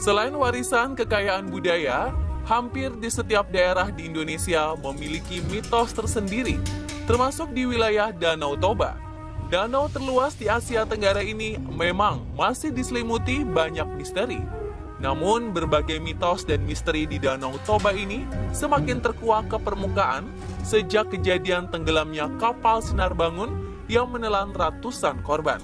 Selain warisan kekayaan budaya, hampir di setiap daerah di Indonesia memiliki mitos tersendiri, termasuk di wilayah Danau Toba. Danau terluas di Asia Tenggara ini memang masih diselimuti banyak misteri. Namun, berbagai mitos dan misteri di Danau Toba ini semakin terkuak ke permukaan sejak kejadian tenggelamnya kapal Sinar Bangun yang menelan ratusan korban.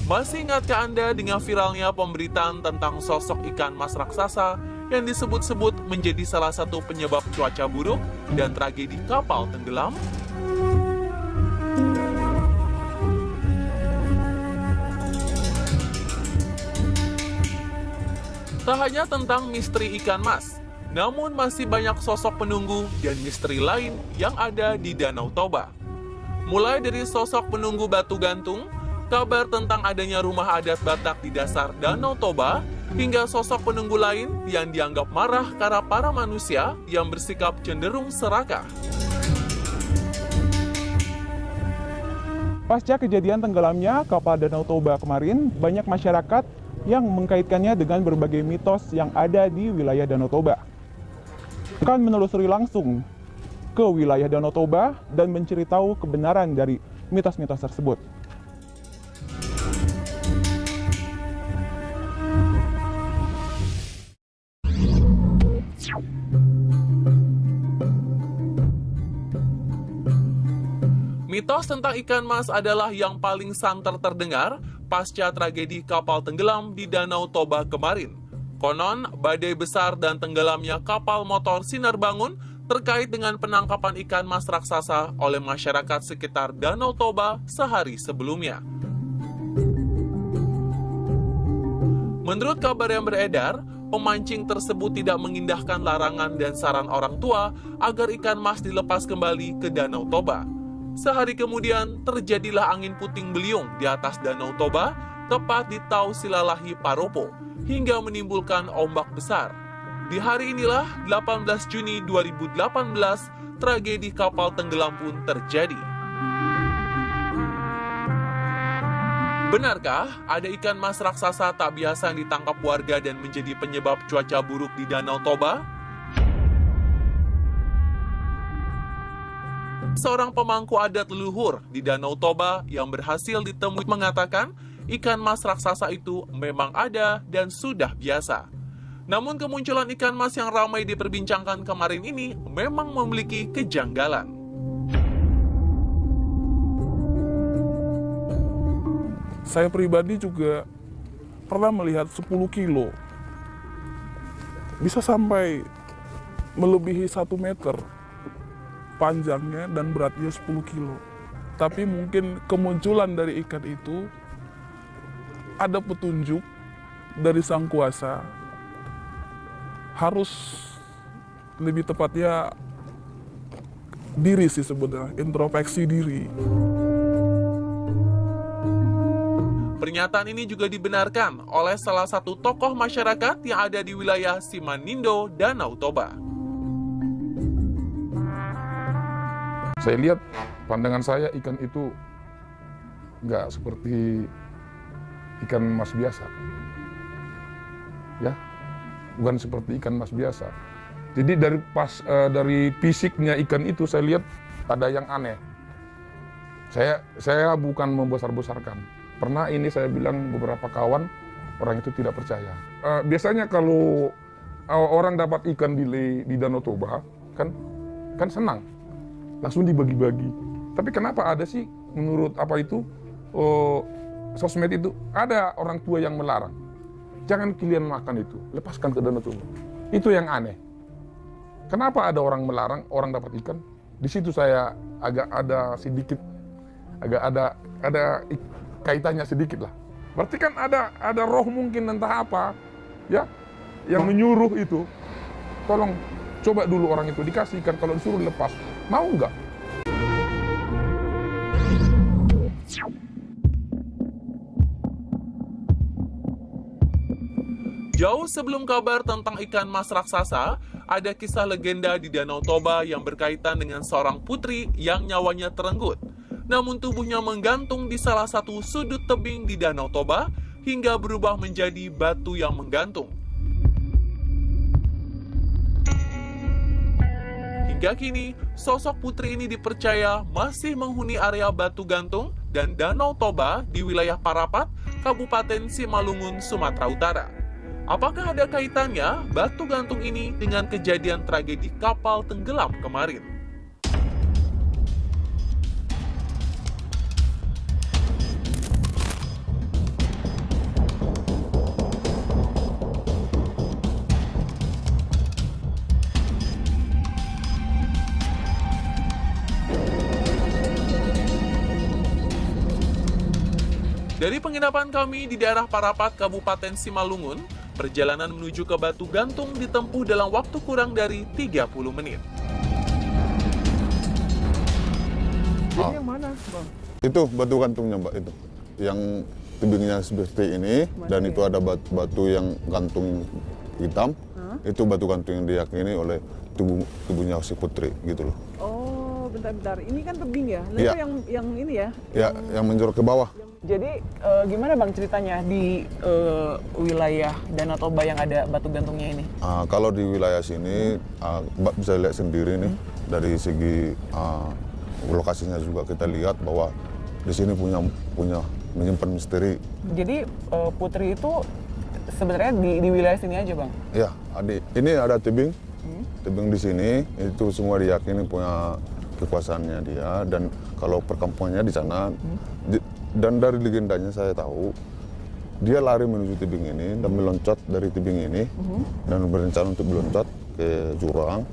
Masih ingatkah Anda dengan viralnya pemberitaan tentang sosok ikan mas raksasa yang disebut-sebut menjadi salah satu penyebab cuaca buruk dan tragedi kapal tenggelam? Tak hanya tentang misteri ikan mas, namun masih banyak sosok penunggu dan misteri lain yang ada di Danau Toba. Mulai dari sosok penunggu batu gantung, kabar tentang adanya rumah adat Batak di dasar Danau Toba, hingga sosok penunggu lain yang dianggap marah karena para manusia yang bersikap cenderung serakah. Pasca kejadian tenggelamnya kapal Danau Toba kemarin, banyak masyarakat yang mengkaitkannya dengan berbagai mitos yang ada di wilayah Danau Toba. Akan menelusuri langsung ke wilayah Danau Toba dan mencari tahu kebenaran dari mitos-mitos tersebut. Mitos tentang ikan mas adalah yang paling santer terdengar pasca tragedi kapal tenggelam di Danau Toba kemarin. Konon, badai besar dan tenggelamnya kapal motor Sinar Bangun terkait dengan penangkapan ikan mas raksasa oleh masyarakat sekitar Danau Toba sehari sebelumnya. Menurut kabar yang beredar, pemancing tersebut tidak mengindahkan larangan dan saran orang tua agar ikan mas dilepas kembali ke Danau Toba. Sehari kemudian, terjadilah angin puting beliung di atas Danau Toba, tepat di Tau Silalahi Paropo, hingga menimbulkan ombak besar. Di hari inilah, 18 Juni 2018, tragedi kapal tenggelam pun terjadi. Benarkah ada ikan mas raksasa tak biasa yang ditangkap warga dan menjadi penyebab cuaca buruk di Danau Toba? Seorang pemangku adat leluhur di Danau Toba yang berhasil ditemui mengatakan ikan mas raksasa itu memang ada dan sudah biasa. Namun kemunculan ikan mas yang ramai diperbincangkan kemarin ini memang memiliki kejanggalan. Saya pribadi juga pernah melihat 10 kilo. Bisa sampai melebihi 1 meter panjangnya dan beratnya 10 kilo. Tapi mungkin kemunculan dari ikan itu ada petunjuk dari Sang Kuasa. Harus lebih tepatnya diri sih sebenarnya, introspeksi diri. Pernyataan ini juga dibenarkan oleh salah satu tokoh masyarakat yang ada di wilayah Simanindo, Danau Toba. Saya lihat, pandangan saya ikan itu nggak seperti ikan mas biasa. Ya, bukan seperti ikan mas biasa. Jadi dari fisiknya ikan itu saya lihat ada yang aneh. Saya bukan membesar-besarkan. Pernah ini saya bilang beberapa kawan, orang itu tidak percaya. Biasanya kalau orang dapat ikan di Danau Toba, kan senang. Langsung dibagi-bagi. Tapi kenapa ada sih menurut sosmed itu ada orang tua yang melarang. Jangan kalian makan itu, lepaskan ke Danau Toba. Itu yang aneh. Kenapa ada orang melarang orang dapat ikan? Di situ saya agak ada kaitannya sedikit lah. Berarti kan ada roh mungkin entah apa ya yang menyuruh itu. Tolong coba dulu orang itu dikasih ikan, kalau disuruh lepas. Mau nggak? Jauh sebelum kabar tentang ikan mas raksasa, ada kisah legenda di Danau Toba yang berkaitan dengan seorang putri yang nyawanya terenggut. namun tubuhnya menggantung di salah satu sudut tebing di Danau Toba hingga berubah menjadi batu yang menggantung. Hingga kini, sosok putri ini dipercaya masih menghuni area batu gantung dan Danau Toba di wilayah Parapat, Kabupaten Simalungun, Sumatera Utara. Apakah ada kaitannya batu gantung ini dengan kejadian tragedi kapal tenggelam kemarin? Dari penginapan kami di daerah Parapat, Kabupaten Simalungun, perjalanan menuju ke batu gantung ditempuh dalam waktu kurang dari 30 menit. Jadi yang mana, Bang? Itu batu gantungnya, Mbak, itu. Yang tebingnya seperti ini, dan itu ada batu yang gantung hitam. Itu batu gantung yang diyakini oleh tubuhnya si putri, gitu loh. Oh, bentar-bentar. Ini kan tebing ya? Nah, Iya. itu yang ini ya? Ya, yang menjorok ke bawah. Jadi gimana Bang ceritanya di wilayah Danau Toba yang ada batu gantungnya ini? Kalau di wilayah sini, Mbak bisa lihat sendiri nih, dari segi lokasinya juga kita lihat bahwa di sini punya menyimpan misteri. Jadi putri itu sebenarnya di wilayah sini aja Bang? Ya, ini ada tebing di sini, itu semua diyakini punya kekuasaannya dia, dan kalau perkampungannya di sana. Dan dari legendanya saya tahu, dia lari menuju tebing ini dan meloncat dari tebing ini dan berencana untuk meloncat ke jurang.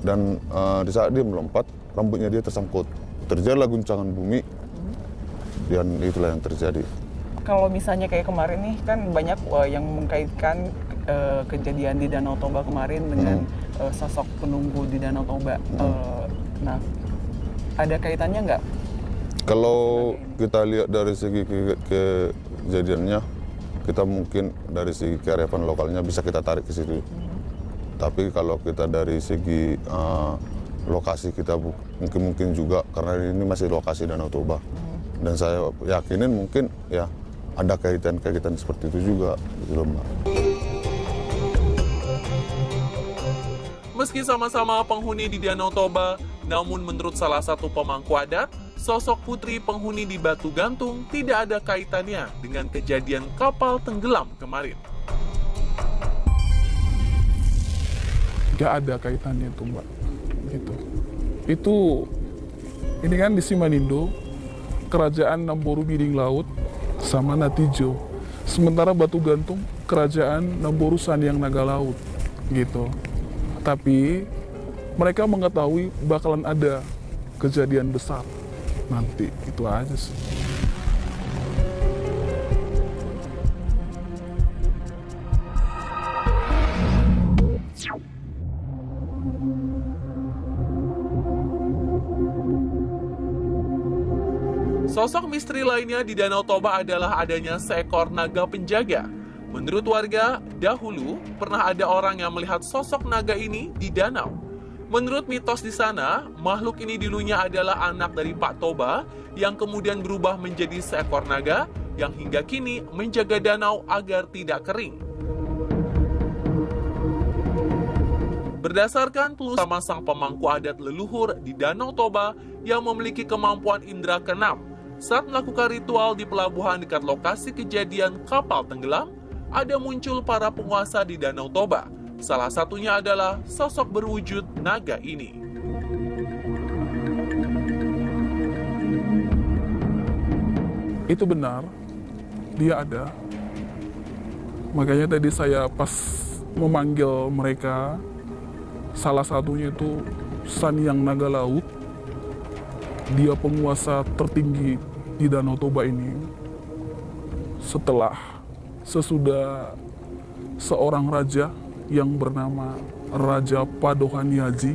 Dan di saat dia melompat, rambutnya dia tersangkut. Terjadilah guncangan bumi dan itulah yang terjadi. Kalau misalnya kayak kemarin nih, kan banyak yang mengkaitkan kejadian di Danau Toba kemarin dengan sosok penunggu di Danau Toba. Nah, ada kaitannya nggak? Kalau kita lihat dari segi kejadiannya, kita mungkin dari segi kearifan lokalnya bisa kita tarik ke situ. Tapi kalau kita dari segi lokasi kita mungkin juga, karena ini masih lokasi Danau Toba. Dan saya yakinin mungkin ya ada kaitan-kaitan seperti itu juga, gitu loh, Mbak. Meski sama-sama penghuni di Danau Toba, namun menurut salah satu pemangku adat, sosok putri penghuni di batu gantung tidak ada kaitannya dengan kejadian kapal tenggelam kemarin. Gak ada kaitannya itu, Mbak. Gitu. Ini kan di Simanindo, kerajaan Namboru Biding Laut sama Natijo. Sementara batu gantung kerajaan Namboru Sanyang Naga Laut, gitu. Tapi mereka mengetahui bakalan ada kejadian besar nanti, itu aja sih. Sosok misteri lainnya di Danau Toba adalah adanya seekor naga penjaga. Menurut warga, dahulu pernah ada orang yang melihat sosok naga ini di danau. Menurut mitos di sana, makhluk ini dulunya adalah anak dari Pak Toba yang kemudian berubah menjadi seekor naga yang hingga kini menjaga danau agar tidak kering. Berdasarkan telusuran sang pemangku adat leluhur di Danau Toba yang memiliki kemampuan indera keenam, saat melakukan ritual di pelabuhan dekat lokasi kejadian kapal tenggelam, ada muncul para penguasa di Danau Toba. Salah satunya adalah sosok berwujud naga ini. Itu benar, dia ada. Makanya tadi saya pas memanggil mereka, salah satunya itu Sanyang Naga Laut. Dia penguasa tertinggi di Danau Toba ini. Sesudah seorang raja yang bernama Raja Padohan Yazi